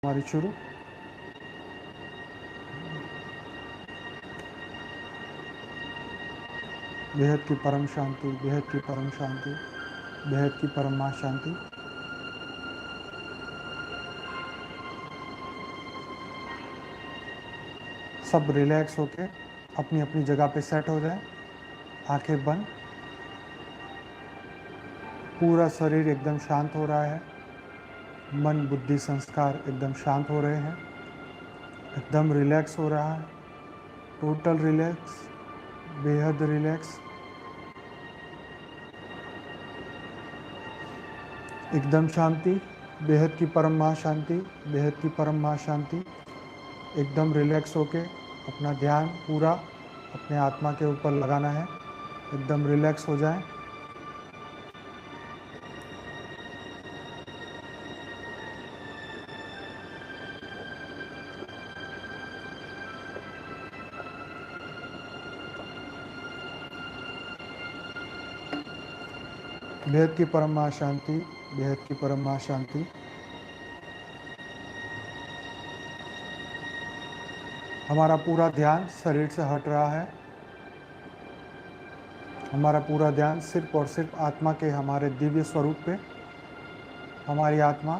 हमारी शुरू। बेहद की परम शांति, बेहद की परम शांति, बेहद की परम मां शांति। सब रिलैक्स होके अपनी अपनी जगह पे सेट हो जाए। आंखें बंद, पूरा शरीर एकदम शांत हो रहा है। मन बुद्धि संस्कार एकदम शांत हो रहे हैं, एकदम रिलैक्स हो रहा है। टोटल रिलैक्स, बेहद रिलैक्स, एकदम शांति, बेहद की परम मां शांति, बेहद की परम मां शांति। एकदम रिलैक्स होके अपना ध्यान पूरा अपने आत्मा के ऊपर लगाना है। एकदम रिलैक्स हो जाए। बेहद की परम मां शांति, बेहद की परम मां शांति। हमारा पूरा ध्यान शरीर से हट रहा है। हमारा पूरा ध्यान सिर्फ और सिर्फ आत्मा के हमारे दिव्य स्वरूप पे। हमारी आत्मा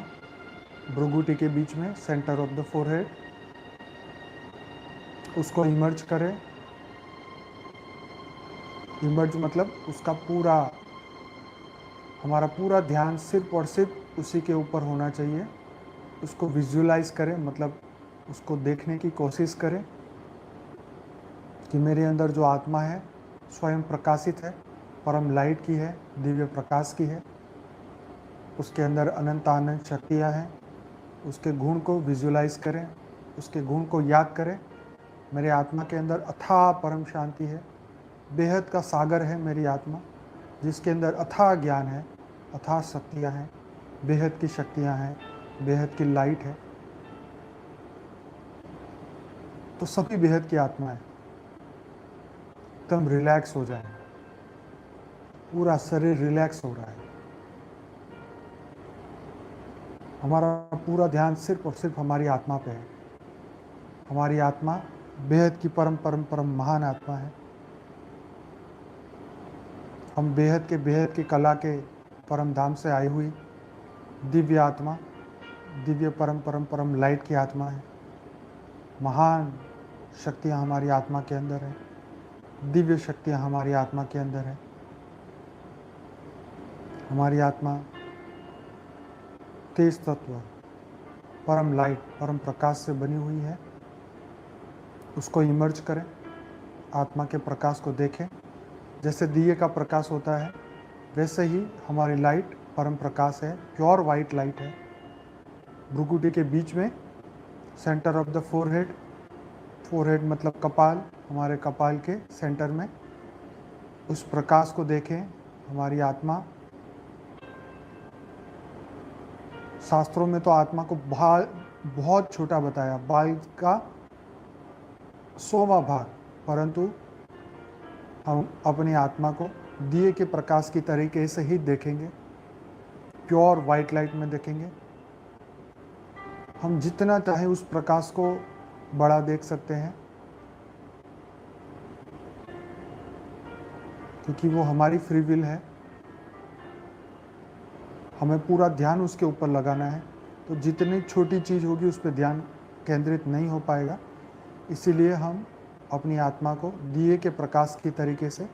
भ्रुगुटी के बीच में, सेंटर ऑफ द फोरहेड, उसको इमर्ज करें। इमर्ज मतलब उसका पूरा, हमारा पूरा ध्यान सिर्फ और सिर्फ उसी के ऊपर होना चाहिए। उसको विजुअलाइज करें, मतलब उसको देखने की कोशिश करें कि मेरे अंदर जो आत्मा है स्वयं प्रकाशित है, परम लाइट की है, दिव्य प्रकाश की है। उसके अंदर अनंत अनंत शक्तियाँ हैं। उसके गुण को विजुअलाइज करें, उसके गुण को याद करें। मेरे आत्मा के अंदर अथाह परम शांति है। बेहद का सागर है मेरी आत्मा, जिसके अंदर अथाह ज्ञान है, अथाह शक्तियाँ हैं, बेहद की शक्तियाँ हैं, बेहद की लाइट है। तो सभी बेहद की आत्मा है। एकदम रिलैक्स हो जाए, पूरा शरीर रिलैक्स हो रहा है। हमारा पूरा ध्यान सिर्फ और सिर्फ हमारी आत्मा पे है। हमारी आत्मा बेहद की परम परम परम महान आत्मा है। हम बेहद की कला के परम धाम से आई हुई दिव्य आत्मा, दिव्य परम परम परम लाइट की आत्मा है। महान शक्तियाँ हमारी आत्मा के अंदर है, दिव्य शक्तियाँ हमारी आत्मा के अंदर है। हमारी आत्मा तेज तत्व, परम लाइट, परम प्रकाश से बनी हुई है। उसको इमर्ज करें, आत्मा के प्रकाश को देखें। जैसे दिए का प्रकाश होता है, वैसे ही हमारी लाइट परम प्रकाश है, प्योर वाइट लाइट है। भ्रुकुटी के बीच में, centre of the forehead, forehead मतलब कपाल, हमारे कपाल के सेंटर में उस प्रकाश को देखें। हमारी आत्मा, शास्त्रों में तो आत्मा को बहुत छोटा बताया, बाल का 100वां भाग, परंतु हम अपनी आत्मा को दिए के प्रकाश की तरीके से ही देखेंगे, प्योर वाइट लाइट में देखेंगे। हम जितना चाहे उस प्रकाश को बड़ा देख सकते हैं, क्योंकि वो हमारी फ्री विल है। हमें पूरा ध्यान उसके ऊपर लगाना है, तो जितनी छोटी चीज़ होगी उस पर ध्यान केंद्रित नहीं हो पाएगा। इसीलिए हम अपनी आत्मा को दिए के प्रकाश की तरीके से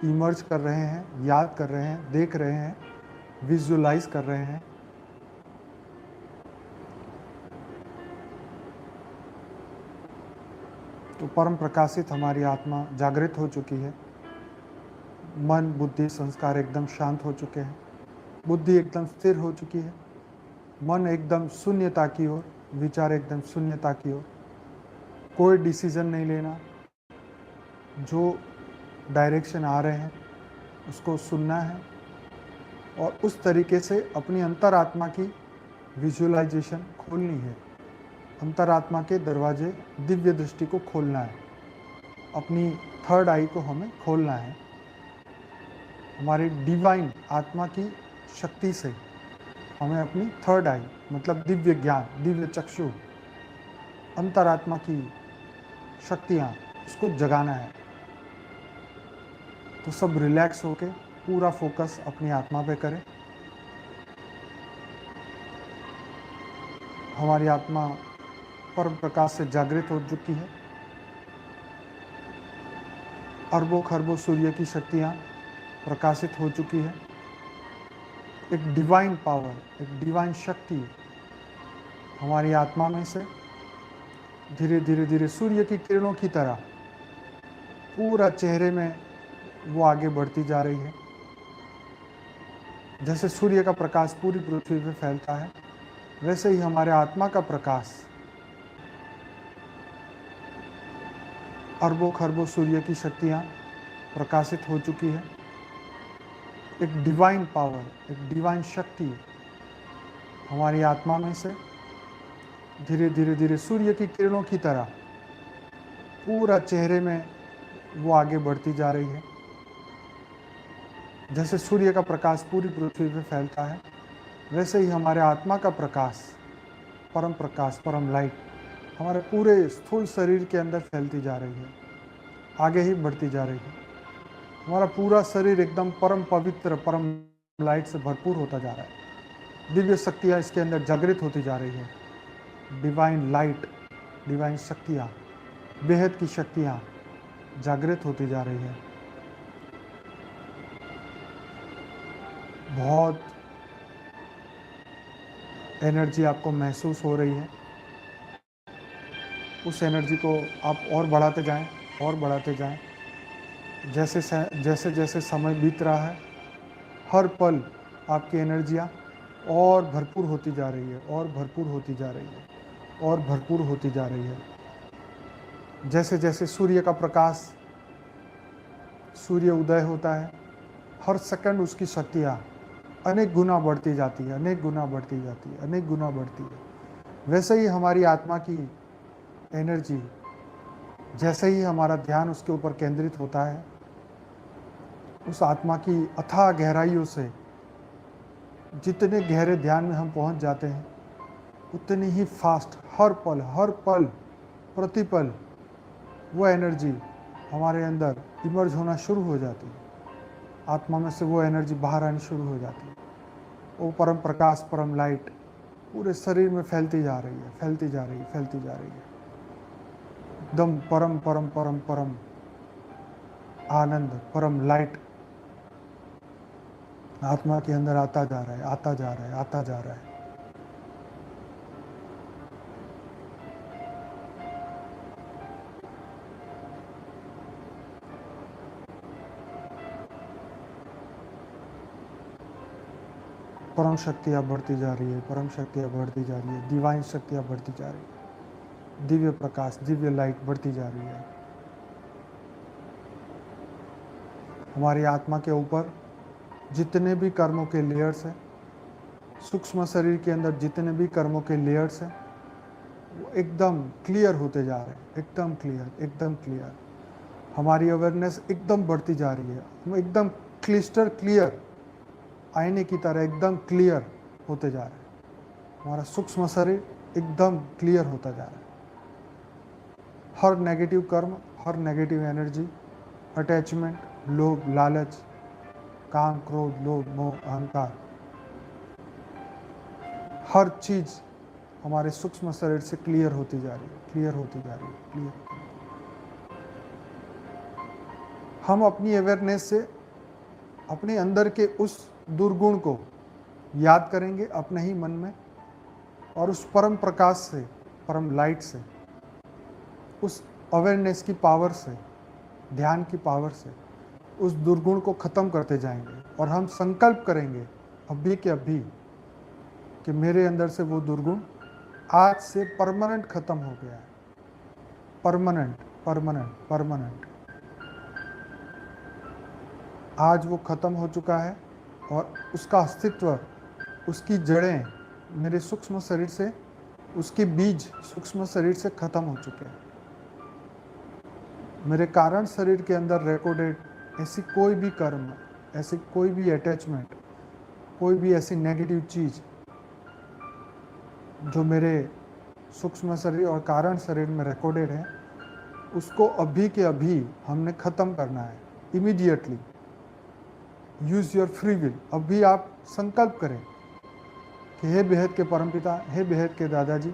इमर्ज कर रहे हैं, याद कर रहे हैं, देख रहे हैं, विजुअलाइज कर रहे हैं। तो परम प्रकाशित हमारी आत्मा जागृत हो चुकी है। मन बुद्धि संस्कार एकदम शांत हो चुके हैं। बुद्धि एकदम स्थिर हो चुकी है। मन एकदम शून्यता की ओर, विचार एकदम शून्यता की ओर। कोई डिसीजन नहीं लेना, जो डायरेक्शन आ रहे हैं उसको सुनना है और उस तरीके से अपनी अंतरात्मा की विजुअलाइजेशन खोलनी है। अंतरात्मा के दरवाजे, दिव्य दृष्टि को खोलना है। अपनी थर्ड आई को हमें खोलना है। हमारी डिवाइन आत्मा की शक्ति से हमें अपनी थर्ड आई मतलब दिव्य ज्ञान, दिव्य चक्षु, अंतरात्मा की शक्तियाँ, उसको जगाना है। तो सब रिलैक्स होके पूरा फोकस अपनी आत्मा पे करें। हमारी आत्मा परम प्रकाश से जागृत हो चुकी है। अरबों खरबों सूर्य की शक्तियाँ प्रकाशित हो चुकी है। एक डिवाइन पावर, एक डिवाइन शक्ति हमारी आत्मा में से धीरे धीरे धीरे सूर्य की किरणों की तरह पूरा चेहरे में वो आगे बढ़ती जा रही है। जैसे सूर्य का प्रकाश पूरी पृथ्वी पे फैलता है, वैसे ही हमारे आत्मा का प्रकाश अरबों खरबों सूर्य की शक्तियाँ प्रकाशित हो चुकी है। एक डिवाइन पावर, एक डिवाइन शक्ति हमारी आत्मा में से धीरे धीरे धीरे सूर्य की किरणों की तरह पूरा चेहरे में वो आगे बढ़ती जा रही है। जैसे सूर्य का प्रकाश पूरी पृथ्वी पे फैलता है, वैसे ही हमारे आत्मा का प्रकाश, परम लाइट हमारे पूरे स्थूल शरीर के अंदर फैलती जा रही है, आगे ही बढ़ती जा रही है। हमारा पूरा शरीर एकदम परम पवित्र, परम लाइट से भरपूर होता जा रहा है। दिव्य शक्तियाँ इसके अंदर जागृत होती जा रही है। डिवाइन लाइट, डिवाइन शक्तियाँ, बेहद की शक्तियाँ जागृत होती जा रही है। बहुत एनर्जी आपको महसूस हो रही है। उस एनर्जी को आप और बढ़ाते जाएं, और बढ़ाते जाएं। जैसे जैसे समय बीत रहा है, हर पल आपकी एनर्जियाँ और भरपूर होती जा रही है, और भरपूर होती जा रही है, और भरपूर होती जा रही है। जैसे जैसे सूर्य का प्रकाश, सूर्य उदय होता है, हर सेकंड उसकी शक्तियाँ अनेक गुना बढ़ती जाती है, अनेक गुना बढ़ती जाती है, अनेक गुना बढ़ती है। वैसे ही हमारी आत्मा की एनर्जी, जैसे ही हमारा ध्यान उसके ऊपर केंद्रित होता है, उस आत्मा की अथाह गहराइयों से जितने गहरे ध्यान में हम पहुंच जाते हैं, उतनी ही फास्ट हर पल प्रतिपल वो एनर्जी हमारे अंदर इमर्ज होना शुरू हो जाती है। आत्मा में से वो एनर्जी बाहर आनी शुरू हो जाती है। वो परम प्रकाश, परम लाइट पूरे शरीर में फैलती जा रही है, फैलती जा रही है, फैलती जा रही है। एकदम परम परम परम परम आनंद, परम लाइट आत्मा के अंदर आता जा रहा है, आता जा रहा है, आता जा रहा है। परम शक्तियाँ बढ़ती जा रही है, परम शक्तियाँ बढ़ती जा रही है, डिवाइन शक्तियाँ बढ़ती जा रही है, दिव्य प्रकाश, दिव्य लाइट बढ़ती जा रही है। हमारी आत्मा के ऊपर जितने भी कर्मों के लेयर्स हैं, सूक्ष्म शरीर के अंदर जितने भी कर्मों के लेयर्स हैं, वो एकदम क्लियर होते जा रहे हैं, एकदम क्लियर, एकदम क्लियर। हमारी अवेयरनेस एकदम बढ़ती जा रही है, हम एकदम क्लिस्टर क्लियर, आईने की तरह एकदम क्लियर होते जा रहे हैं। हमारा सूक्ष्म शरीर एकदम क्लियर होता जा रहा है। हर नेगेटिव कर्म, हर नेगेटिव एनर्जी, अटैचमेंट, लोभ, लालच, काम, क्रोध, लोभ, मोह, अहंकार, हर चीज हमारे सूक्ष्म शरीर से क्लियर होती जा रही है, क्लियर होती जा रही है, क्लियर। हम अपनी अवेयरनेस से अपने अंदर के उस दुर्गुण को याद करेंगे अपने ही मन में, और उस परम प्रकाश से, परम लाइट से, उस अवेयरनेस की पावर से, ध्यान की पावर से उस दुर्गुण को खत्म करते जाएंगे। और हम संकल्प करेंगे अभी के अभी कि मेरे अंदर से वो दुर्गुण आज से परमानेंट खत्म हो गया है। Permanent, permanent, permanent. आज वो खत्म हो चुका है, और उसका अस्तित्व, उसकी जड़ें मेरे सूक्ष्म शरीर से, उसके बीज सूक्ष्म शरीर से खत्म हो चुके हैं। मेरे कारण शरीर के अंदर रिकॉर्डेड ऐसी कोई भी कर्म, ऐसी कोई भी अटैचमेंट, कोई भी ऐसी नेगेटिव चीज़ जो मेरे सूक्ष्म शरीर और कारण शरीर में रिकॉर्डेड है, उसको अभी के अभी हमने ख़त्म करना है, immediately. Use your free will. अभी आप संकल्प करें कि हे बेहद के परमपिता, हे बेहद के दादाजी,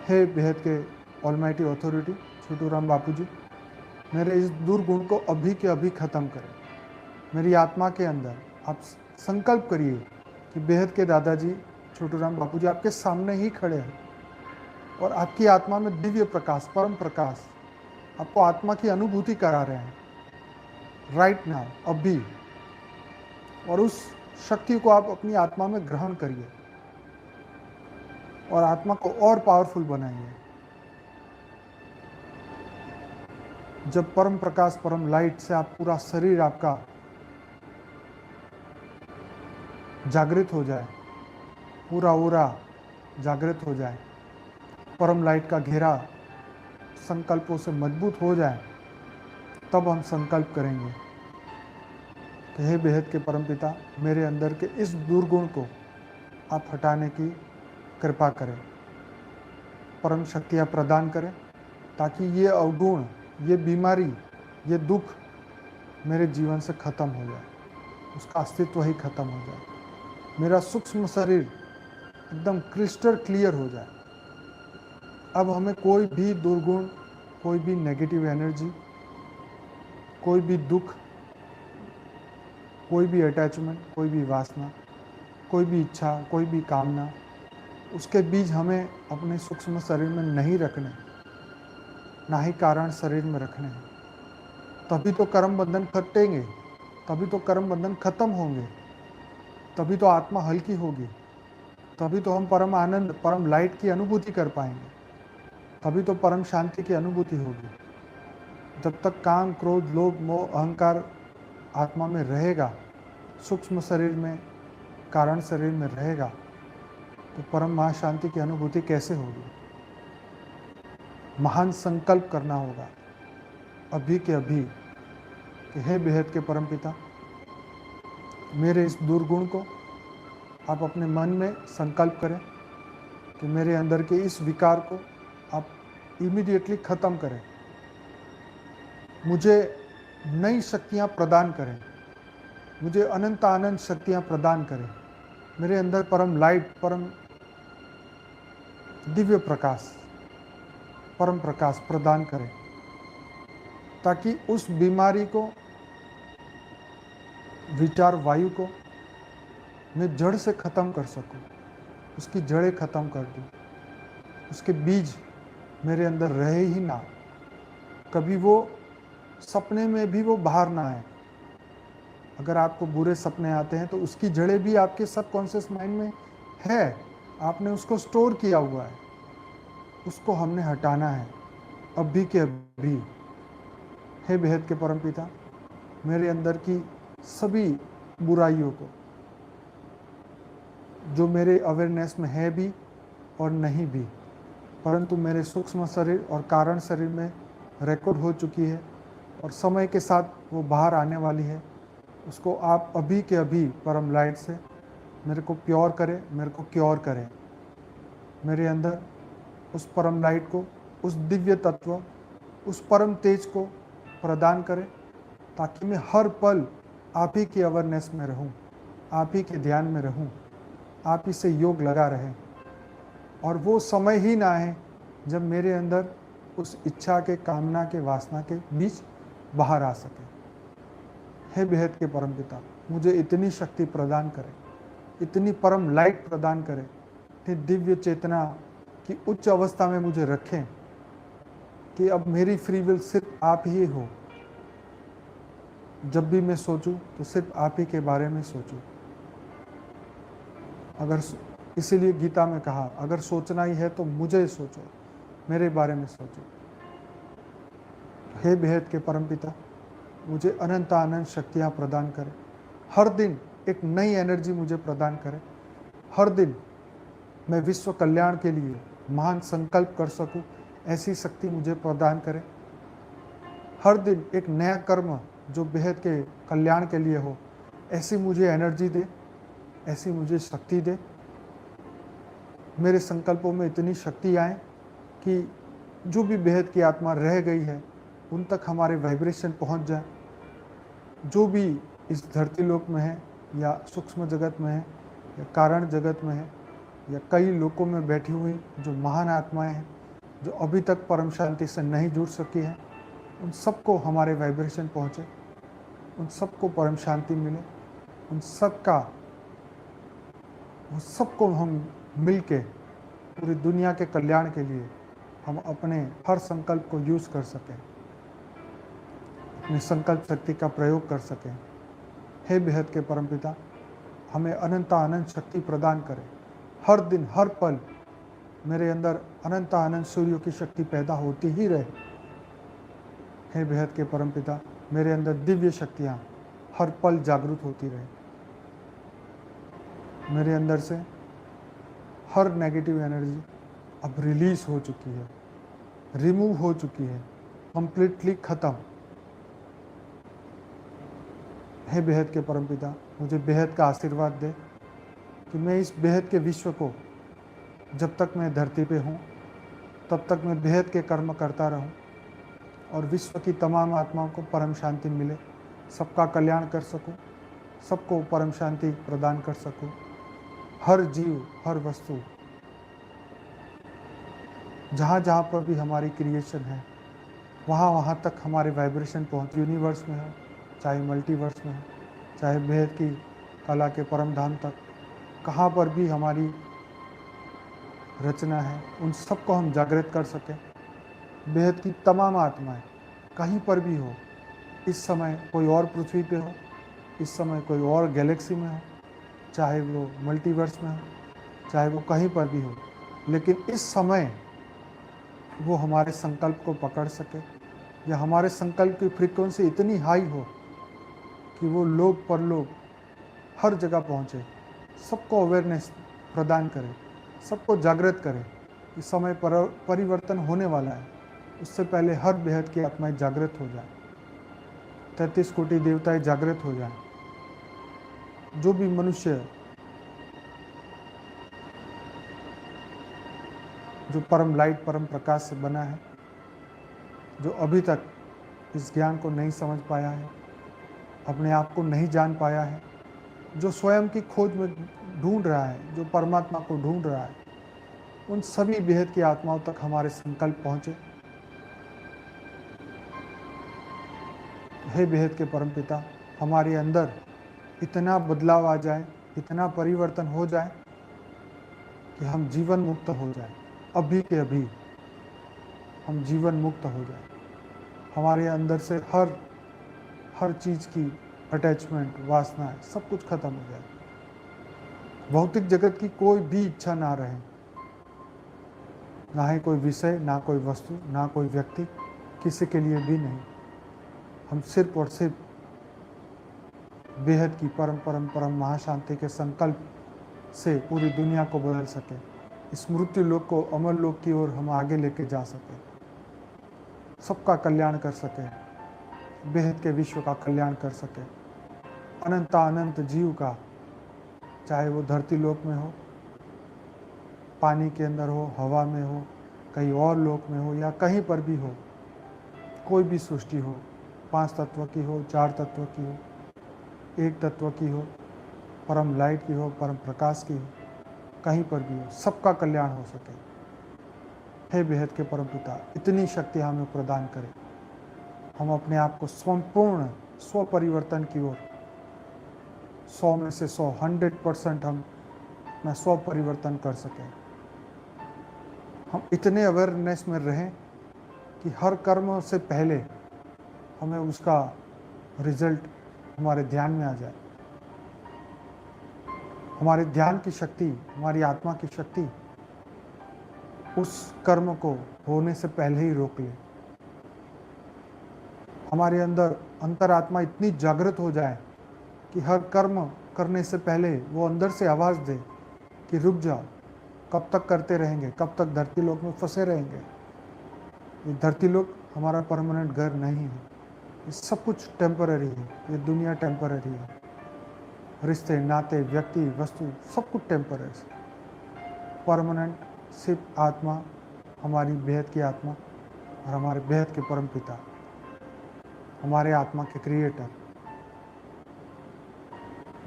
हे बेहद के ऑलमाइटी अथॉरिटी छोटू राम बापू जी, मेरे इस दुर्गुण को अभी के अभी ख़त्म करें। मेरी आत्मा के अंदर आप संकल्प करिए कि बेहद के दादाजी छोटू राम बापू जी आपके सामने ही खड़े हैं और आपकी आत्मा में दिव्य प्रकाश, परम प्रकाश आपको आत्मा की अनुभूति करा रहे हैं राइट नाउ, अभी। और उस शक्ति को आप अपनी आत्मा में ग्रहण करिए और आत्मा को और पावरफुल बनाइए। जब परम प्रकाश, परम लाइट से आप पूरा शरीर आपका जागृत हो जाए, पूरा ओरा जागृत हो जाए, परम लाइट का घेरा संकल्पों से मजबूत हो जाए, तब हम संकल्प करेंगे कि हे बेहद के परमपिता, मेरे अंदर के इस दुर्गुण को आप हटाने की कृपा करें, परम शक्तियाँ प्रदान करें, ताकि ये अवगुण, ये बीमारी, ये दुख मेरे जीवन से ख़त्म हो जाए, उसका अस्तित्व ही खत्म हो जाए, मेरा सूक्ष्म शरीर एकदम क्रिस्टल क्लियर हो जाए। अब हमें कोई भी दुर्गुण, कोई भी नेगेटिव एनर्जी, कोई भी दुख, कोई भी अटैचमेंट, कोई भी वासना, कोई भी इच्छा, कोई भी कामना, उसके बीज हमें अपने सूक्ष्म शरीर में नहीं रखने, ना ही कारण शरीर में रखने हैं। तभी तो कर्म बंधन कटेंगे, तभी तो कर्म बंधन खत्म होंगे, तभी तो आत्मा हल्की होगी, तभी तो हम परम आनंद, परम लाइट की अनुभूति कर पाएंगे, तभी तो परम शांति की अनुभूति होगी। जब तक काम, क्रोध, लोभ, मोह, अहंकार आत्मा में रहेगा, सूक्ष्म शरीर में, कारण शरीर में रहेगा, तो परम महाशांति की अनुभूति कैसे होगी? महान संकल्प करना होगा अभी के अभी कि हे बेहद के परमपिता, मेरे इस दुर्गुण को आप अपने मन में संकल्प करें कि मेरे अंदर के इस विकार को आप इमीडिएटली ख़त्म करें, मुझे नई शक्तियाँ प्रदान करें, मुझे अनंत आनंद शक्तियाँ प्रदान करें, मेरे अंदर परम लाइट, परम दिव्य प्रकाश, परम प्रकाश प्रदान करें, ताकि उस बीमारी को, विचार वायु को मैं जड़ से ख़त्म कर सकूं, उसकी जड़ें ख़त्म कर दूं, उसके बीज मेरे अंदर रहे ही ना, कभी वो सपने में भी वो बाहर ना आए। अगर आपको बुरे सपने आते हैं तो उसकी जड़ें भी आपके सबकॉन्शियस माइंड में है, आपने उसको स्टोर किया हुआ है, उसको हमने हटाना है अभी के अभी। हे बेहद के परमपिता, मेरे अंदर की सभी बुराइयों को, जो मेरे अवेयरनेस में है भी और नहीं भी, परंतु मेरे सूक्ष्म शरीर और कारण शरीर में रिकॉर्ड हो चुकी है और समय के साथ वो बाहर आने वाली है, उसको आप अभी के अभी परम लाइट से मेरे को प्योर करें, मेरे को क्योर करें, मेरे अंदर उस परम लाइट को, उस दिव्य तत्व, उस परम तेज को प्रदान करें, ताकि मैं हर पल आप ही की अवेयरनेस में रहूं, आप ही के ध्यान में रहूं, आप ही से योग लगा रहे, और वो समय ही ना आए जब मेरे अंदर उस इच्छा के, कामना के, वासना के बीच बाहर आ सके। हे बेहद के परमपिता, मुझे इतनी शक्ति प्रदान करें, इतनी परम लाइट प्रदान करें, इतनी दिव्य चेतना की उच्च अवस्था में मुझे रखें कि अब मेरी फ्री विल सिर्फ आप ही हो। जब भी मैं सोचूं तो सिर्फ आप ही के बारे में सोचूं। अगर इसीलिए गीता में कहा, अगर सोचना ही है तो मुझे सोचो, मेरे बारे में सोचो। हे बेहद के परमपिता, मुझे अनंत आनंद शक्तियाँ प्रदान करें, हर दिन एक नई एनर्जी मुझे प्रदान करें, हर दिन मैं विश्व कल्याण के लिए महान संकल्प कर सकूं, ऐसी शक्ति मुझे प्रदान करें। हर दिन एक नया कर्म जो बेहद के कल्याण के लिए हो, ऐसी मुझे एनर्जी दे, ऐसी मुझे शक्ति दे। मेरे संकल्पों में इतनी शक्ति आए कि जो भी बेहद की आत्मा रह गई है उन तक हमारे वाइब्रेशन पहुंच जाए। जो भी इस धरती लोक में है या सूक्ष्म जगत में है या कारण जगत में है या कई लोकों में बैठी हुई जो महान आत्माएं हैं जो अभी तक परम शांति से नहीं जुड़ सकी हैं, उन सबको हमारे वाइब्रेशन पहुँचे, उन सबको परम शांति मिले, उन सबको हम मिल के पूरी दुनिया के कल्याण के लिए हम अपने हर संकल्प को यूज़ कर सकें, अपनी संकल्प शक्ति का प्रयोग कर सकें। हे बेहद के परमपिता, हमें अनंत शक्ति प्रदान करें। हर दिन हर पल मेरे अंदर अनंत सूर्यों की शक्ति पैदा होती ही रहे। हे बेहद के परमपिता, मेरे अंदर दिव्य शक्तियाँ हर पल जागृत होती रहे। मेरे अंदर से हर नेगेटिव एनर्जी अब रिलीज हो चुकी है, रिमूव हो चुकी है, कंप्लीटली खत्म। हे बेहद के परमपिता, मुझे बेहद का आशीर्वाद दे कि मैं इस बेहद के विश्व को, जब तक मैं धरती पे हूँ तब तक मैं बेहद के कर्म करता रहूँ और विश्व की तमाम आत्माओं को परम शांति मिले, सबका कल्याण कर सकूँ, सबको परम शांति प्रदान कर सकूँ। हर जीव, हर वस्तु, जहाँ जहाँ पर भी हमारी क्रिएशन है वहाँ तक हमारे वाइब्रेशन पहुँच, यूनिवर्स में हो, चाहे मल्टीवर्स में हो, चाहे बेहद की कला के परम धाम तक, कहाँ पर भी हमारी रचना है, उन सबको हम जागृत कर सकें। बेहद की तमाम आत्माएं कहीं पर भी हो, इस समय कोई और पृथ्वी पे हो, इस समय कोई और गैलेक्सी में हो, चाहे वो मल्टीवर्स में हो, चाहे वो कहीं पर भी हो, लेकिन इस समय वो हमारे संकल्प को पकड़ सके या हमारे संकल्प की फ्रीक्वेंसी इतनी हाई हो कि वो लोग परलोक हर जगह पहुँचे, सबको अवेयरनेस प्रदान करे, सबको जागृत करे कि समय पर परिवर्तन होने वाला है। उससे पहले हर बेहद की आत्माएं जागृत हो जाए, 33 कोटि देवताएं जागृत हो जाए। जो भी मनुष्य जो परम लाइट, परम प्रकाश से बना है, जो अभी तक इस ज्ञान को नहीं समझ पाया है, अपने आप को नहीं जान पाया है, जो स्वयं की खोज में ढूंढ रहा है, जो परमात्मा को ढूंढ रहा है, उन सभी बेहद की आत्माओं तक हमारे संकल्प पहुँचे। हे बेहद के परमपिता, हमारे अंदर इतना बदलाव आ जाए, इतना परिवर्तन हो जाए कि हम जीवन मुक्त हो जाए, अभी के अभी हम जीवन मुक्त हो जाए। हमारे अंदर से हर चीज़ की अटैचमेंट, वासनाएं, सब कुछ खत्म हो जाए। भौतिक जगत की कोई भी इच्छा ना रहे, ना ही कोई विषय, ना कोई वस्तु, ना कोई व्यक्ति, किसी के लिए भी नहीं। हम सिर्फ और सिर्फ बेहद की परम परम परम महाशांति के संकल्प से पूरी दुनिया को बदल सके, इस मृत्यु लोक को अमर लोक की ओर हम आगे लेके जा सके, सबका कल्याण कर सके, बेहद के विश्व का कल्याण कर सके, अनंत जीव का, चाहे वो धरती लोक में हो, पानी के अंदर हो, हवा में हो, कहीं और लोक में हो या कहीं पर भी हो, कोई भी सृष्टि हो, 5 तत्व की हो, 4 तत्व की हो, 1 तत्व की हो, परम लाइट की हो, परम प्रकाश की हो, कहीं पर भी हो, सबका कल्याण हो सके। हे बेहद के परम पिता, इतनी शक्ति हमें प्रदान करें, हम अपने आप को संपूर्ण स्व परिवर्तन की ओर 100 में से 100, 100% हम मैं स्व परिवर्तन कर सकें। हम इतने अवेयरनेस में रहें कि हर कर्म से पहले हमें उसका रिजल्ट हमारे ध्यान में आ जाए। हमारे ध्यान की शक्ति, हमारी आत्मा की शक्ति उस कर्म को होने से पहले ही रोक ले। हमारे अंदर अंतरात्मा इतनी जागृत हो जाए कि हर कर्म करने से पहले वो अंदर से आवाज़ दे कि रुक जाओ, कब तक करते रहेंगे, कब तक धरती लोक में फंसे रहेंगे। ये धरती लोक हमारा परमानेंट घर नहीं है, ये सब कुछ टेम्पररी है, ये दुनिया टेम्पररी है, रिश्ते, नाते, व्यक्ति, वस्तु, सब कुछ टेम्पररी है। परमानेंट सिर्फ आत्मा, हमारी बेहद की आत्मा और हमारे बेहद के परम पिता, हमारे आत्मा के क्रिएटर,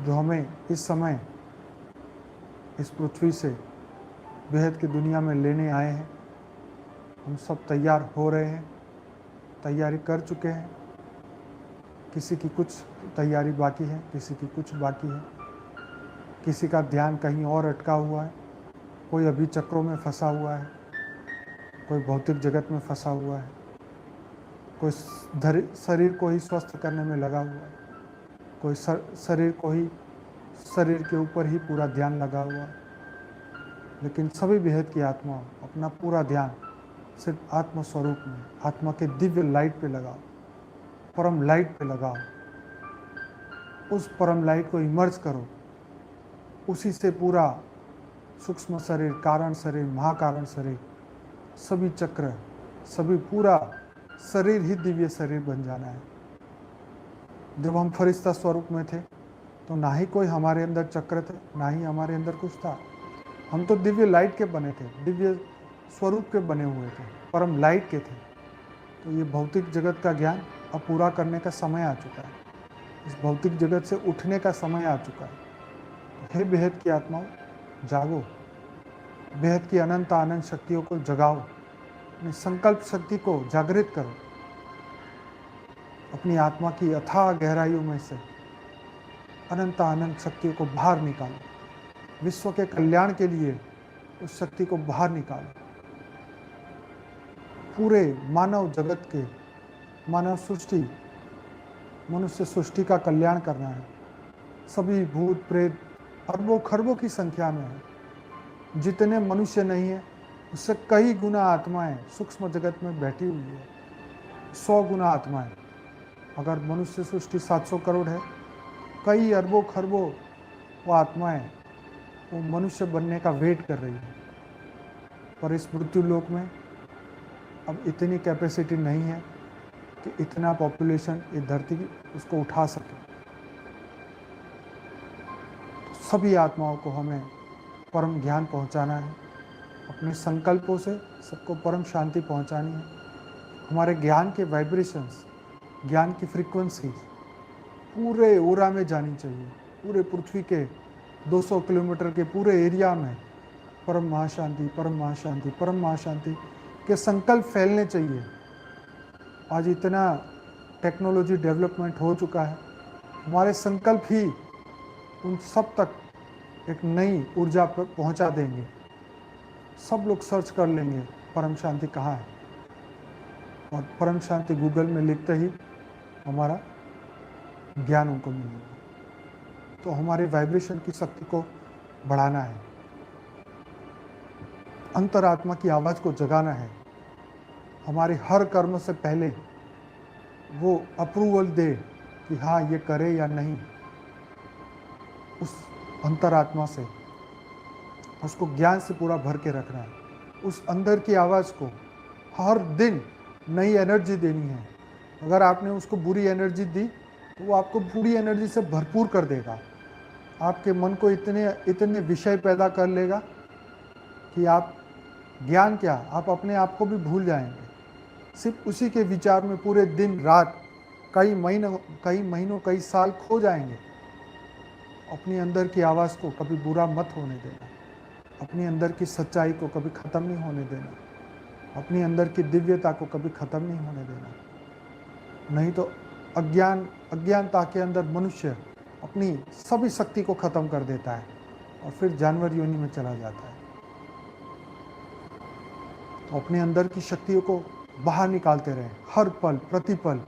जो हमें इस समय इस पृथ्वी से बेहद की दुनिया में लेने आए हैं। हम सब तैयार हो रहे हैं, तैयारी कर चुके हैं। किसी की कुछ तैयारी बाकी है, किसी की कुछ बाकी है, किसी का ध्यान कहीं और अटका हुआ है, कोई अभी चक्रों में फंसा हुआ है, कोई भौतिक जगत में फंसा हुआ है, कोई शरीर को ही स्वस्थ करने में लगा हुआ है, कोई शरीर के ऊपर ही पूरा ध्यान लगा हुआ है। लेकिन सभी बेहद की आत्मा अपना पूरा ध्यान सिर्फ आत्म स्वरूप में, आत्मा के दिव्य लाइट पे लगाओ, परम लाइट पे लगाओ। उस परम लाइट को इमर्ज करो, उसी से पूरा सूक्ष्म शरीर, कारण शरीर, महाकारण शरीर, सभी चक्र, सभी पूरा शरीर ही दिव्य शरीर बन जाना है। जब हम फरिश्ता स्वरूप में थे तो ना ही कोई हमारे अंदर चक्र थे, ना ही हमारे अंदर कुछ था। हम तो दिव्य लाइट के बने थे, दिव्य स्वरूप के बने हुए थे, परम लाइट के थे। तो ये भौतिक जगत का ज्ञान अब पूरा करने का समय आ चुका है। इस भौतिक जगत से उठने का समय आ चुका है। तो हे बेहद की आत्माओं, जागो, बेहद की अनंत आनंद शक्तियों को जगाओ, अपनी संकल्प शक्ति को जागृत करो, अपनी आत्मा की अथाह गहराइयों में से अनंत आनंद शक्तियों को बाहर निकालो। विश्व के कल्याण के लिए उस शक्ति को बाहर निकालो। पूरे मानव जगत के, मानव सृष्टि, मनुष्य सृष्टि का कल्याण करना है। सभी भूत प्रेत अरबों खरबों की संख्या में है। जितने मनुष्य नहीं है उससे कई गुना आत्माएं सूक्ष्म जगत में बैठी हुई है, 100 गुना आत्माएं। अगर मनुष्य सृष्टि 700 करोड़ है, कई अरबों खरबों वो आत्माएं वो मनुष्य बनने का वेट कर रही है। पर इस मृत्यु लोक में अब इतनी कैपेसिटी नहीं है कि इतना पॉपुलेशन ये धरती उसको उठा सके। तो सभी आत्माओं को हमें परम ज्ञान पहुंचाना है, अपने संकल्पों से सबको परम शांति पहुंचानी है। हमारे ज्ञान के वाइब्रेशंस, ज्ञान की फ्रीक्वेंसी पूरे ओरा में जानी चाहिए। पूरे पृथ्वी के 200 किलोमीटर के पूरे एरिया में परम महाशांति, परम महाशांति, परम महाशांति के संकल्प फैलने चाहिए। आज इतना टेक्नोलॉजी डेवलपमेंट हो चुका है, हमारे संकल्प ही उन सब तक एक नई ऊर्जा पर पहुंचा देंगे। सब लोग सर्च कर लेंगे परम शांति कहाँ है, और परम शांति गूगल में लिखते ही हमारा ज्ञान उनको मिलेगा। तो हमारे वाइब्रेशन की शक्ति को बढ़ाना है, अंतरात्मा की आवाज़ को जगाना है। हमारे हर कर्म से पहले वो अप्रूवल दे कि हाँ ये करे या नहीं। उस अंतरात्मा से उसको ज्ञान से पूरा भर के रखना है। उस अंदर की आवाज़ को हर दिन नई एनर्जी देनी है। अगर आपने उसको बुरी एनर्जी दी तो वो आपको बुरी एनर्जी से भरपूर कर देगा। आपके मन को इतने विषय पैदा कर लेगा कि आप ज्ञान क्या, आप अपने आप को भी भूल जाएंगे। सिर्फ उसी के विचार में पूरे दिन रात कई महीनों कई साल खो जाएंगे। अपनी अंदर की आवाज़ को कभी बुरा मत होने देना, अपनी अंदर की सच्चाई को कभी ख़त्म नहीं होने देना, अपनी अंदर की दिव्यता को कभी ख़त्म नहीं होने देना। नहीं तो अज्ञानता के अंदर मनुष्य अपनी सभी शक्ति को ख़त्म कर देता है और फिर जानवर योनि में चला जाता है। तो अपने अंदर की शक्तियों को बाहर निकालते रहें, हर पल प्रतिपल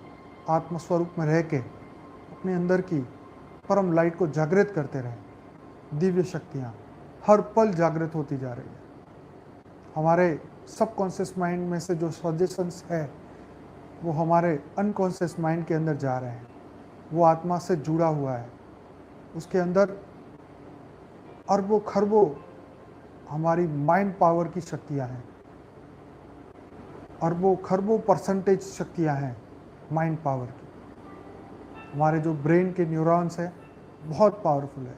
आत्मस्वरूप में रह के अपने अंदर की परम लाइट को जागृत करते रहें। दिव्य शक्तियाँ हर पल जागृत होती जा रही है। हमारे सबकॉन्शियस माइंड में से जो सजेशंस है वो हमारे अनकॉन्शियस माइंड के अंदर जा रहे हैं। वो आत्मा से जुड़ा हुआ है, उसके अंदर अरबों खरबों हमारी माइंड पावर की शक्तियाँ हैं, अरबों खरबों परसेंटेज शक्तियाँ हैं माइंड पावर की। हमारे जो ब्रेन के न्यूरॉन्स हैं बहुत पावरफुल है।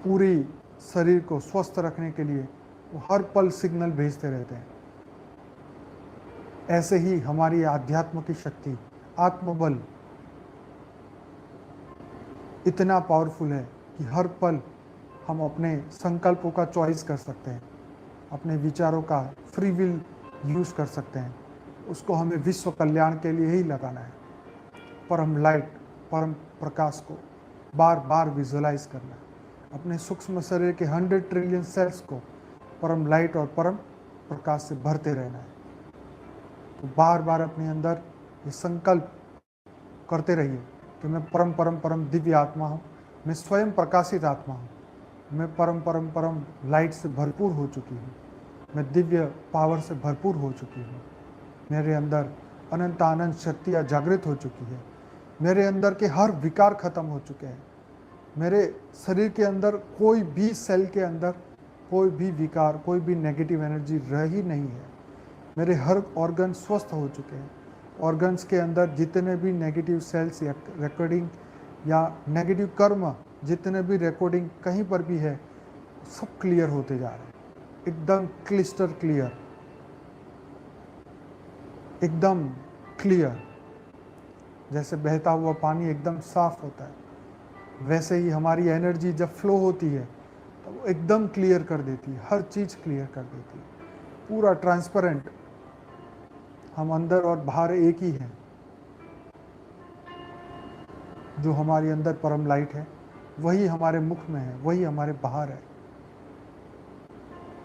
पूरी शरीर को स्वस्थ रखने के लिए वो हर पल सिग्नल भेजते रहते हैं। ऐसे ही हमारी आध्यात्म की शक्ति, आत्मबल इतना पावरफुल है कि हर पल हम अपने संकल्पों का चॉइस कर सकते हैं, अपने विचारों का फ्री विल यूज़ कर सकते हैं। उसको हमें विश्व कल्याण के लिए ही लगाना है। परम लाइट, परम प्रकाश को बार बार विजुअलाइज करना है। अपने सूक्ष्म शरीर के 100 ट्रिलियन सेल्स को परम लाइट और परम प्रकाश से भरते रहना है। तो बार बार अपने अंदर ये संकल्प करते रहिए कि मैं परम परम परम दिव्य आत्मा हूँ, मैं स्वयं प्रकाशित आत्मा हूँ, मैं परम परम परम लाइट से भरपूर हो चुकी हूँ, मैं दिव्य पावर से भरपूर हो चुकी हूँ, मेरे अंदर अनंत आनंद शक्तियाँ जागृत हो चुकी है, मेरे अंदर के हर विकार खत्म हो चुके हैं, मेरे शरीर के अंदर कोई भी सेल के अंदर कोई भी विकार, कोई भी नेगेटिव एनर्जी रह ही नहीं है, मेरे हर ऑर्गन स्वस्थ हो चुके हैं। ऑर्गन्स के अंदर जितने भी नेगेटिव सेल्स या रिकॉर्डिंग या नेगेटिव कर्म जितने भी रिकॉर्डिंग कहीं पर भी है, सब क्लियर होते जा रहे हैं, एकदम क्लिस्टर क्लियर, एकदम क्लियर। जैसे बहता हुआ पानी एकदम साफ होता है, वैसे ही हमारी एनर्जी जब फ्लो होती है तो वो एकदम क्लियर कर देती है, हर चीज़ क्लियर कर देती है, पूरा ट्रांसपेरेंट। हम अंदर और बाहर एक ही हैं। जो हमारे अंदर परम लाइट है वही हमारे मुख में है, वही हमारे बाहर है।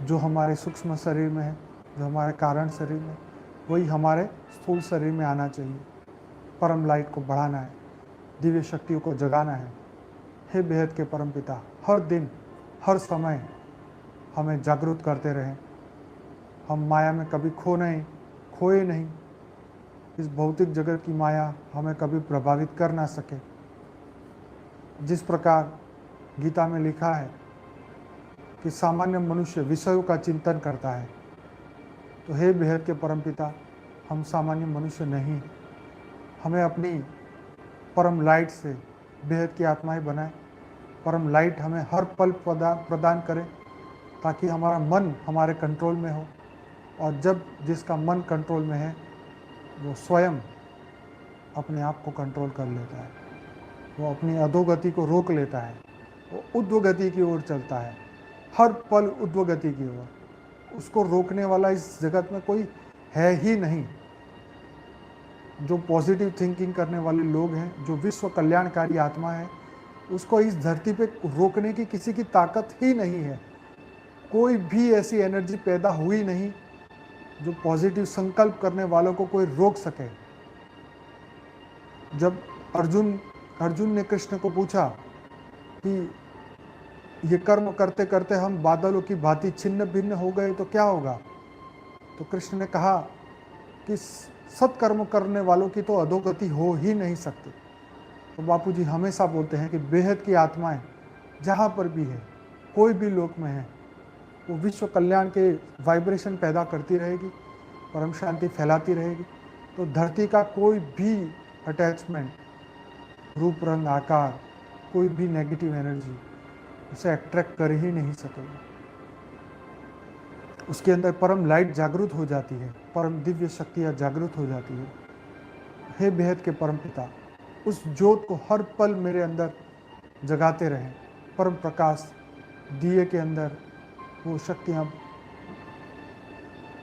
जो हमारे सूक्ष्म शरीर में है, जो हमारे कारण शरीर में, वही हमारे स्थूल शरीर में आना चाहिए। परम लाइट को बढ़ाना है, दिव्य शक्तियों को जगाना है। हे बेहद के परम पिता, हर दिन हर समय हमें जागरूक करते रहें। हम माया में कभी खोए नहीं। इस भौतिक जगत की माया हमें कभी प्रभावित कर ना सके। जिस प्रकार गीता में लिखा है कि सामान्य मनुष्य विषयों का चिंतन करता है, तो हे बेहद के परमपिता, हम सामान्य मनुष्य नहीं। हमें अपनी परम लाइट से बेहद की आत्माएं बनाए। परम लाइट हमें हर पल प्रदान करें ताकि हमारा मन हमारे कंट्रोल में हो। और जब जिसका मन कंट्रोल में है वो स्वयं अपने आप को कंट्रोल कर लेता है, वो अपनी अधोगति को रोक लेता है, वो ऊर्ध्वगति की ओर चलता है, हर पल ऊर्ध्वगति की ओर। उसको रोकने वाला इस जगत में कोई है ही नहीं। जो पॉजिटिव थिंकिंग करने वाले लोग हैं, जो विश्व कल्याणकारी आत्मा है, उसको इस धरती पे रोकने की किसी की ताकत ही नहीं है। कोई भी ऐसी एनर्जी पैदा हुई नहीं जो पॉजिटिव संकल्प करने वालों को कोई रोक सके। जब अर्जुन ने कृष्ण को पूछा कि ये कर्म करते करते हम बादलों की भांति छिन्न भिन्न हो गए तो क्या होगा, तो कृष्ण ने कहा कि सत्कर्म करने वालों की तो अधोगति हो ही नहीं सकती। तो बापूजी हमेशा बोलते हैं कि बेहद की आत्माएं जहाँ पर भी है, कोई भी लोक में है, वो विश्व कल्याण के वाइब्रेशन पैदा करती रहेगी, परम शांति फैलाती रहेगी। तो धरती का कोई भी अटैचमेंट, रूप रंग आकार, कोई भी नेगेटिव एनर्जी उसे अट्रैक्ट कर ही नहीं सकेगा। उसके अंदर परम लाइट जागृत हो जाती है, परम दिव्य शक्तियाँ जागृत हो जाती है। हे बेहद के परम पिता, उस ज्योत को हर पल मेरे अंदर जगाते रहें। परम प्रकाश दिए के अंदर वो शक्तियाँ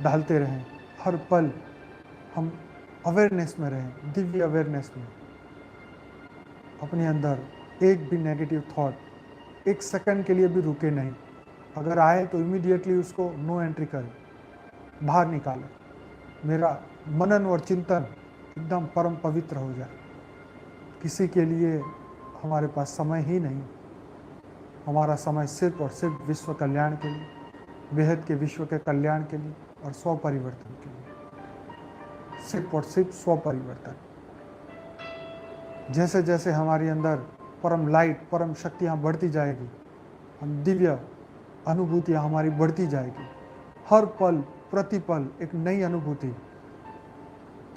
डालते रहें। हर पल हम अवेयरनेस में रहें, दिव्य अवेयरनेस में। अपने अंदर एक भी नेगेटिव थॉट एक सेकंड के लिए भी रुके नहीं। अगर आए तो इमीडिएटली उसको नो एंट्री करें, बाहर निकालें। मेरा मनन और चिंतन एकदम परम पवित्र हो जाए। किसी के लिए हमारे पास समय ही नहीं। हमारा समय सिर्फ और सिर्फ विश्व कल्याण के लिए, बेहद के विश्व के कल्याण के लिए और स्व परिवर्तन के लिए। सिर्फ और सिर्फ स्व परिवर्तन। जैसे जैसे हमारे अंदर परम लाइट, परम शक्तियाँ बढ़ती जाएगी, हम दिव्य अनुभूतियाँ हमारी बढ़ती जाएगी। हर पल प्रतिपल एक नई अनुभूति।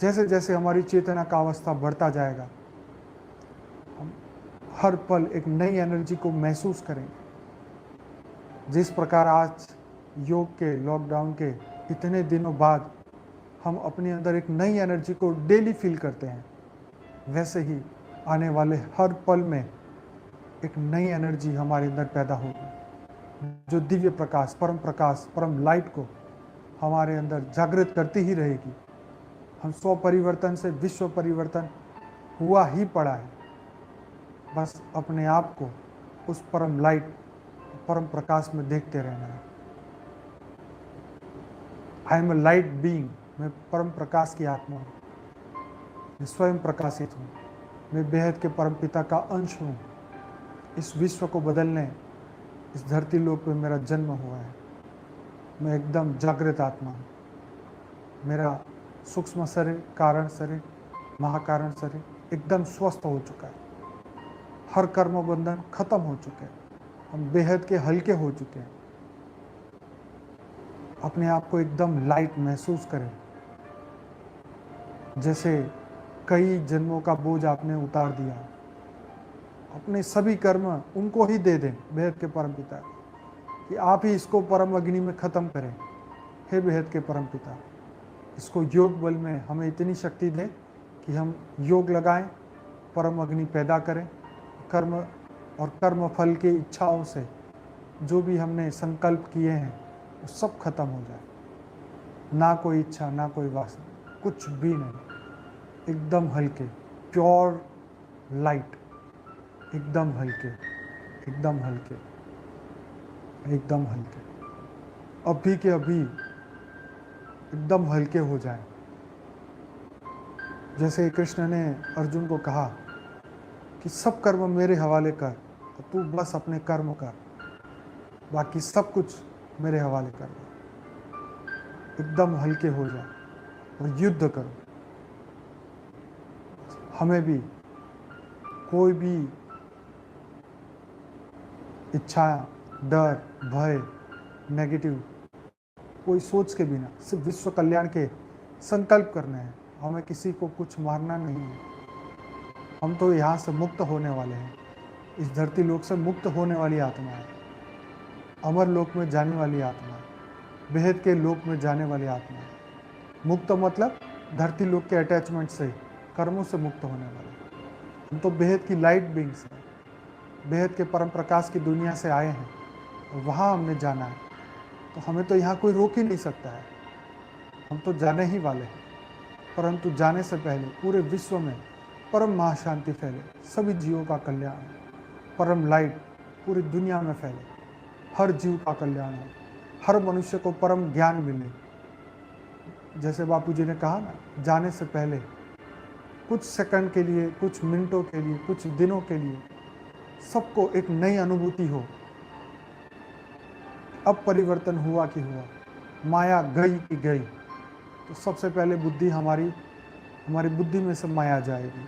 जैसे जैसे हमारी चेतना का अवस्था बढ़ता जाएगा, हम हर पल एक नई एनर्जी को महसूस करेंगे। जिस प्रकार आज योग के लॉकडाउन के इतने दिनों बाद हम अपने अंदर एक नई एनर्जी को डेली फील करते हैं, वैसे ही आने वाले हर पल में एक नई एनर्जी हमारे अंदर पैदा होगी, जो दिव्य प्रकाश, परम लाइट को हमारे अंदर जागृत करती ही रहेगी। हम स्व परिवर्तन से विश्व परिवर्तन हुआ ही पड़ा है। बस अपने आप को उस परम लाइट, परम प्रकाश में देखते रहना है। I am a light being, मैं परम प्रकाश की आत्मा हूँ, मैं स्वयं प्रकाशित हूँ, मैं बेहद के परम पिता का अंश हूँ। इस विश्व को बदलने इस धरती लोक पे मेरा जन्म हुआ है। मैं एकदम जागृत आत्मा हूँ। मेरा सूक्ष्म शरीर, कारण शरीर, महाकारण शरीर एकदम स्वस्थ हो चुका है। हर कर्म बंधन खत्म हो चुके हैं। हम बेहद के हल्के हो चुके हैं। अपने आप को एकदम लाइट महसूस करें, जैसे कई जन्मों का बोझ आपने उतार दिया। अपने सभी कर्म उनको ही दे दें, बेहद के परम पिता, कि आप ही इसको परम अग्नि में खत्म करें। हे बेहद के परम पिता, इसको योग बल में हमें इतनी शक्ति दें कि हम योग लगाएं, परम अग्नि पैदा करें, कर्म और कर्म फल की इच्छाओं से जो भी हमने संकल्प किए हैं वो सब खत्म हो जाए। ना कोई इच्छा, ना कोई वासना, कुछ भी नहीं। एकदम हल्के, प्योर लाइट, एकदम हल्के, एकदम हल्के, एकदम हल्के, अभी के अभी एकदम हल्के हो जाएं। जैसे कृष्ण ने अर्जुन को कहा कि सब कर्म मेरे हवाले कर, तो तू बस अपने कर्म कर, बाकी सब कुछ मेरे हवाले कर दे। एकदम हल्के हो जाए और युद्ध करो। हमें भी कोई भी इच्छा, डर, भय, नेगेटिव कोई सोच के बिना सिर्फ विश्व कल्याण के संकल्प करने हैं। हमें किसी को कुछ मारना नहीं है। हम तो यहाँ से मुक्त होने वाले हैं। इस धरती लोक से मुक्त होने वाली आत्मा है, अमर लोक में जाने वाली आत्मा है, बेहद के लोक में जाने वाली आत्मा है। मुक्त मतलब धरती लोक के अटैचमेंट से, कर्मों से मुक्त होने वाले। हम तो बेहद की लाइट बीइंग्स हैं, बेहद के परम प्रकाश की दुनिया से आए हैं और वहाँ हमने जाना है। तो हमें तो यहाँ कोई रोक ही नहीं सकता है। हम तो जाने ही वाले हैं। परंतु जाने से पहले पूरे विश्व में परम महाशांति फैले, सभी जीवों का कल्याण, परम लाइट पूरी दुनिया में फैले, हर जीव का कल्याण हो, हर मनुष्य को परम ज्ञान मिले। जैसे बापू जी ने कहा ना, जाने से पहले कुछ सेकंड के लिए, कुछ मिनटों के लिए, कुछ दिनों के लिए सबको एक नई अनुभूति हो। अब परिवर्तन हुआ कि हुआ, माया गई कि गई, तो सबसे पहले बुद्धि हमारी बुद्धि में से माया जाएगी।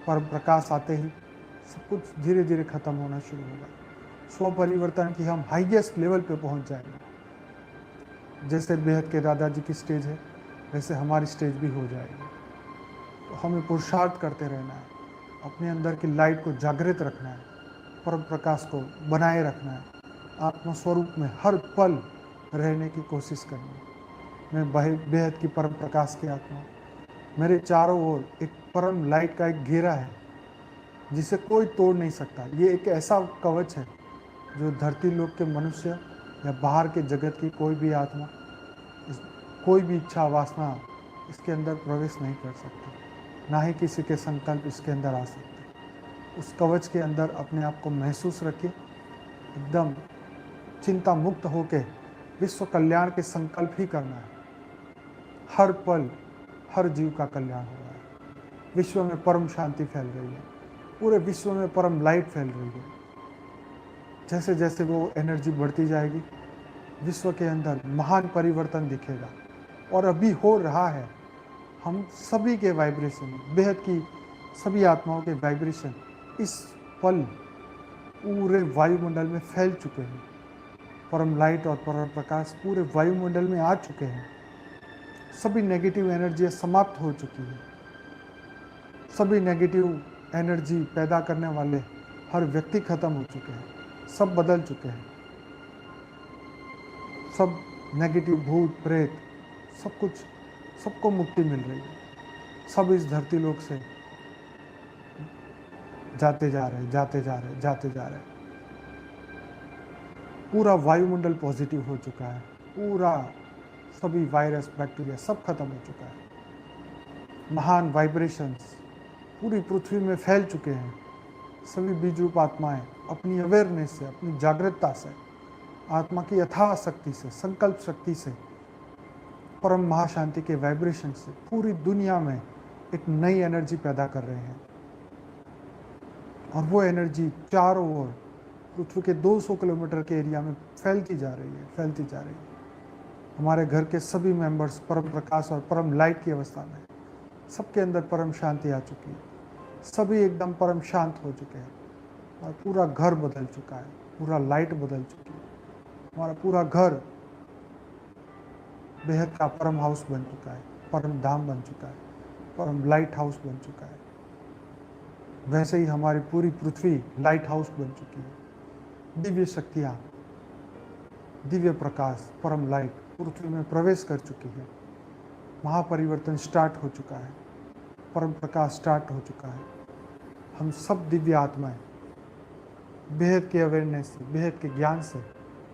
परम प्रकाश आते ही सब कुछ धीरे धीरे खत्म होना शुरू होगा। स्व परिवर्तन की हम हाईएस्ट लेवल पे पहुंच जाएंगे। जैसे बेहद के दादाजी की स्टेज है, वैसे हमारी स्टेज भी हो जाएगी। तो हमें पुरुषार्थ करते रहना है, अपने अंदर की लाइट को जागृत रखना है, परम प्रकाश को बनाए रखना है, आत्मस्वरूप में हर पल रहने की कोशिश करनी है। मैं बेहद की परम प्रकाश की आत्मा, मेरे चारों ओर एक परम लाइट का एक घेरा है जिसे कोई तोड़ नहीं सकता। ये एक ऐसा कवच है जो धरती लोक के मनुष्य या बाहर के जगत की कोई भी आत्मा, कोई भी इच्छा वासना इसके अंदर प्रवेश नहीं कर सकती, ना ही किसी के संकल्प इसके अंदर आ सकते। उस कवच के अंदर अपने आप को महसूस रखिए, एकदम चिंता मुक्त होकर विश्व कल्याण के संकल्प ही करना है। हर पल हर जीव का कल्याण हो रहा है। विश्व में परम शांति फैल रही है, पूरे विश्व में परम लाइट फैल रही है। जैसे जैसे वो एनर्जी बढ़ती जाएगी, विश्व के अंदर महान परिवर्तन दिखेगा और अभी हो रहा है। हम सभी के वाइब्रेशन, बेहद की सभी आत्माओं के वाइब्रेशन इस पल पूरे वायुमंडल में फैल चुके हैं। परम लाइट और परम प्रकाश पूरे वायुमंडल में आ चुके हैं। सभी नेगेटिव एनर्जी समाप्त हो चुकी है। सभी नेगेटिव एनर्जी पैदा करने वाले हर व्यक्ति खत्म हो चुके हैं, सब बदल चुके हैं। सब नेगेटिव भूत प्रेत सब कुछ, सबको मुक्ति मिल रही है। सब इस धरती लोक से जाते जा रहे, जाते जा रहे, जाते जा रहे। पूरा वायुमंडल पॉजिटिव हो चुका है, पूरा सभी वायरस बैक्टीरिया सब खत्म हो चुका है। महान वाइब्रेशंस पूरी पृथ्वी में फैल चुके हैं। सभी बीज रूप आत्माएं अपनी अवेयरनेस से, अपनी जागृतता से, आत्मा की यथा शक्ति से, संकल्प शक्ति से, परम महाशांति के वाइब्रेशन से पूरी दुनिया में एक नई एनर्जी पैदा कर रहे हैं। और वो एनर्जी चारों ओर पृथ्वी के 200 किलोमीटर के एरिया में फैलती जा रही है, फैलती जा रही है। हमारे घर के सभी मेंबर्स परम प्रकाश और परम लाइट की अवस्था में, सबके अंदर परम शांति आ चुकी है। सभी एकदम परम शांत हो चुके हैं और पूरा घर बदल चुका है, पूरा लाइट बदल चुकी है। हमारा पूरा घर बेहद का परम हाउस बन चुका है, परम धाम बन चुका है, परम लाइट हाउस बन चुका है। वैसे ही हमारी पूरी पृथ्वी लाइट हाउस बन चुकी है। दिव्य शक्तियाँ, दिव्य प्रकाश, परम लाइट पृथ्वी में प्रवेश कर चुकी है। महापरिवर्तन स्टार्ट हो चुका है, परम प्रकाश स्टार्ट हो चुका है। हम सब दिव्य आत्माएं बेहद के अवेयरनेस से, बेहद के ज्ञान से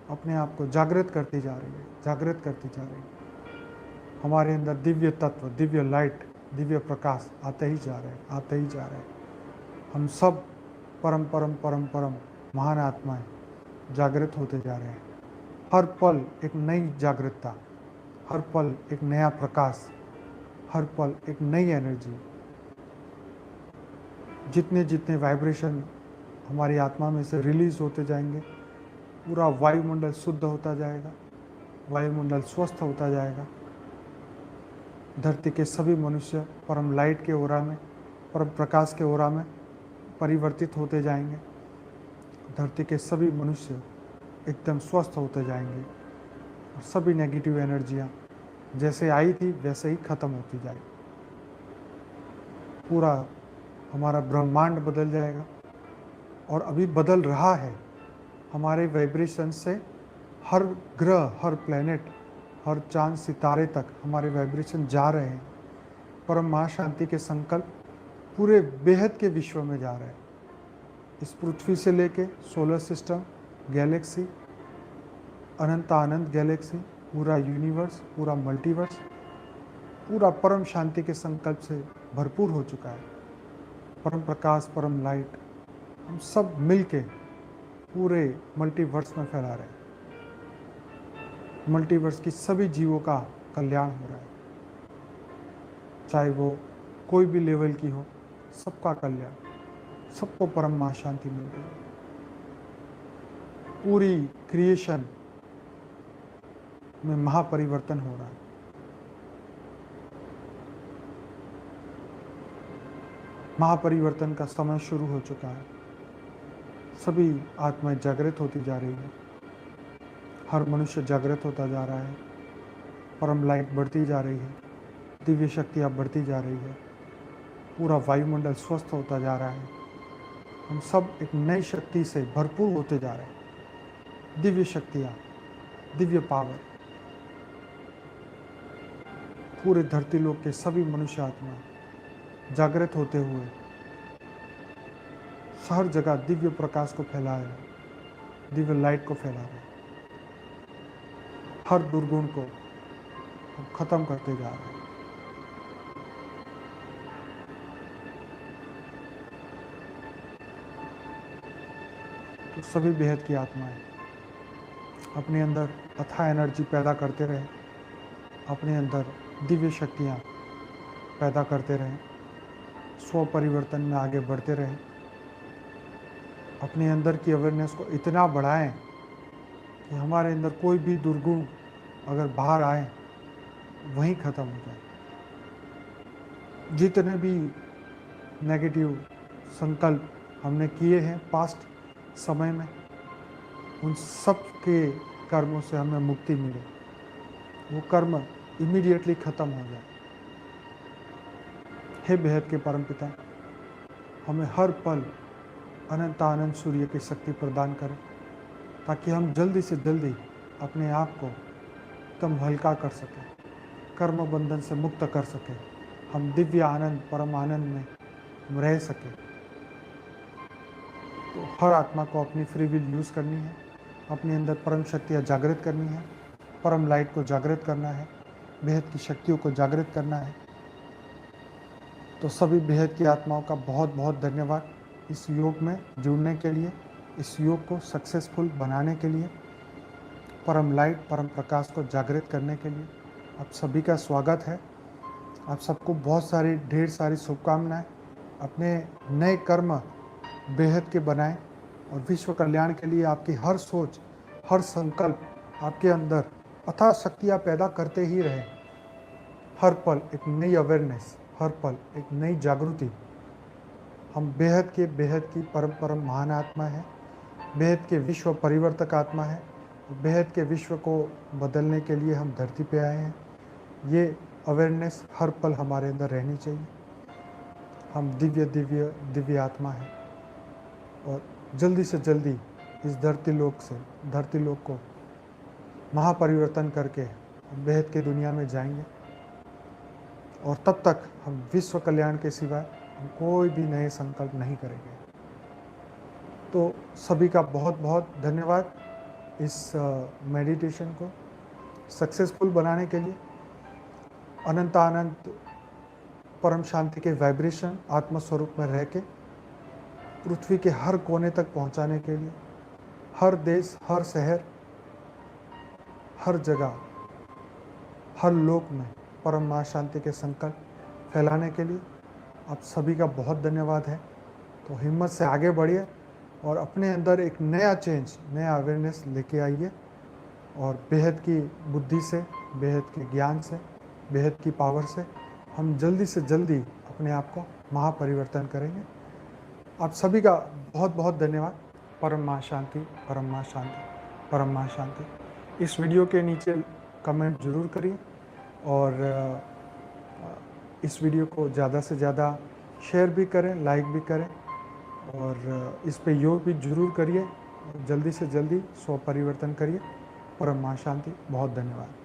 अपने आप को जागृत करती जा रही है, जागृत करती जा रही है। हमारे अंदर दिव्य तत्व, दिव्य लाइट, दिव्य प्रकाश आते ही जा रहे हैं, आते ही जा रहे हैं। हम सब परम परम परम परम महान आत्माएं जागृत होते जा रहे हैं। हर पल एक नई जागृतता, हर पल एक नया प्रकाश, हर पल एक नई एनर्जी। जितने जितने वाइब्रेशन हमारी आत्मा में से रिलीज होते जाएंगे, पूरा वायुमंडल शुद्ध होता जाएगा, वायुमंडल स्वस्थ होता जाएगा। धरती के सभी मनुष्य परम लाइट के ओरा में, परम प्रकाश के ओरा में परिवर्तित होते जाएंगे। धरती के सभी मनुष्य एकदम स्वस्थ होते जाएंगे और सभी नेगेटिव एनर्जियाँ जैसे आई थी वैसे ही खत्म होती जाएगी। पूरा हमारा ब्रह्मांड बदल जाएगा और अभी बदल रहा है। हमारे वाइब्रेशन से हर ग्रह, हर प्लेनेट, हर चांद सितारे तक हमारे वाइब्रेशन जा रहे हैं। परम महाशांति के संकल्प पूरे बेहद के विश्व में जा रहे हैं। इस पृथ्वी से लेके सोलर सिस्टम, गैलेक्सी, अनंत गैलेक्सी, पूरा यूनिवर्स, पूरा मल्टीवर्स, पूरा परम शांति के संकल्प से भरपूर हो चुका है। परम प्रकाश, परम लाइट हम सब मिलके पूरे मल्टीवर्स में फैला रहे हैं। मल्टीवर्स की सभी जीवों का कल्याण हो रहा है, चाहे वो कोई भी लेवल की हो, सबका कल्याण, सबको परम महाशांति मिल रही है। पूरी क्रिएशन में महापरिवर्तन हो रहा है। महापरिवर्तन का समय शुरू हो चुका है। सभी आत्माएं जागृत होती जा रही है, हर मनुष्य जागृत होता जा रहा है, परम लाइट बढ़ती जा रही है, दिव्य शक्तियाँ बढ़ती जा रही है, पूरा वायुमंडल स्वस्थ होता जा रहा है। हम सब एक नई शक्ति से भरपूर होते जा रहे हैं। दिव्य शक्तियाँ, दिव्य पावर, पूरे धरती लोक के सभी मनुष्य आत्मा जागृत होते हुए हर जगह दिव्य प्रकाश को फैला रहे हैं, दिव्य लाइट को फैला रहे हैं। हर दुर्गुण को खत्म करते जा रहे हैं। तो सभी बेहद की आत्माएं अपने अंदर अथाह एनर्जी पैदा करते रहें, अपने अंदर दिव्य शक्तियाँ पैदा करते रहें, स्व परिवर्तन में आगे बढ़ते रहें, अपने अंदर की अवेयरनेस को इतना बढ़ाएं कि हमारे अंदर कोई भी दुर्गुण अगर बाहर आए वहीं ख़त्म हो जाए। जितने भी नेगेटिव संकल्प हमने किए हैं पास्ट समय में, उन सब के कर्मों से हमें मुक्ति मिले, वो कर्म इमीडिएटली ख़त्म हो जाए। हे बेहद के परमपिता, हमें हर पल अनंत सूर्य की शक्ति प्रदान करें ताकि हम जल्दी से जल्दी अपने आप को एकदम हल्का कर सकें, कर्म बंधन से मुक्त कर सकें, हम दिव्य आनंद परम आनंद में रह सकें। तो हर आत्मा को अपनी फ्री विल यूज़ करनी है, अपने अंदर परम शक्तियाँ जागृत करनी है, परम लाइट को जागृत करना है, बेहद की शक्तियों को जागृत करना है। तो सभी बेहद की आत्माओं का बहुत बहुत धन्यवाद इस योग में जुड़ने के लिए, इस योग को सक्सेसफुल बनाने के लिए, परम लाइट परम प्रकाश को जागृत करने के लिए आप सभी का स्वागत है। आप सबको बहुत सारी ढेर सारी शुभकामनाएं। अपने नए कर्म बेहद के बनाएं और विश्व कल्याण के लिए आपकी हर सोच, हर संकल्प आपके अंदर अथाह शक्तियाँ पैदा करते ही रहे। हर पल एक नई अवेयरनेस, हर पल एक नई जागृति। हम बेहद की परम परम महान आत्मा है, बेहद के विश्व परिवर्तक आत्मा है, बेहद के विश्व को बदलने के लिए हम धरती पे आए हैं। ये अवेयरनेस हर पल हमारे अंदर रहनी चाहिए। हम दिव्य दिव्य दिव्य आत्मा है और जल्दी से जल्दी इस धरती लोक को महापरिवर्तन करके बेहद की दुनिया में जाएंगे और तब तक हम विश्व कल्याण के सिवाय हम कोई भी नए संकल्प नहीं करेंगे। तो सभी का बहुत बहुत धन्यवाद इस मेडिटेशन को सक्सेसफुल बनाने के लिए। अनंत अनंत परम शांति के वाइब्रेशन आत्मस्वरूप में रह के पृथ्वी के हर कोने तक पहुंचाने के लिए, हर देश, हर शहर, हर जगह, हर लोक में परम मां शांति के संकल्प फैलाने के लिए आप सभी का बहुत धन्यवाद है। तो हिम्मत से आगे बढ़िए और अपने अंदर एक नया चेंज, नया अवेयरनेस लेके आइए और बेहद की बुद्धि से, बेहद के ज्ञान से, बेहद की पावर से हम जल्दी से जल्दी अपने आप को महापरिवर्तन करेंगे। आप सभी का बहुत बहुत धन्यवाद। परम मां शांति, परम मां शांति, परम मां शांति। इस वीडियो के नीचे कमेंट जरूर करिए और इस वीडियो को ज़्यादा से ज़्यादा शेयर भी करें, लाइक भी करें और इस पे योग भी जरूर करिए। जल्दी से जल्दी स्व परिवर्तन करिए। परम मां शांति। बहुत धन्यवाद।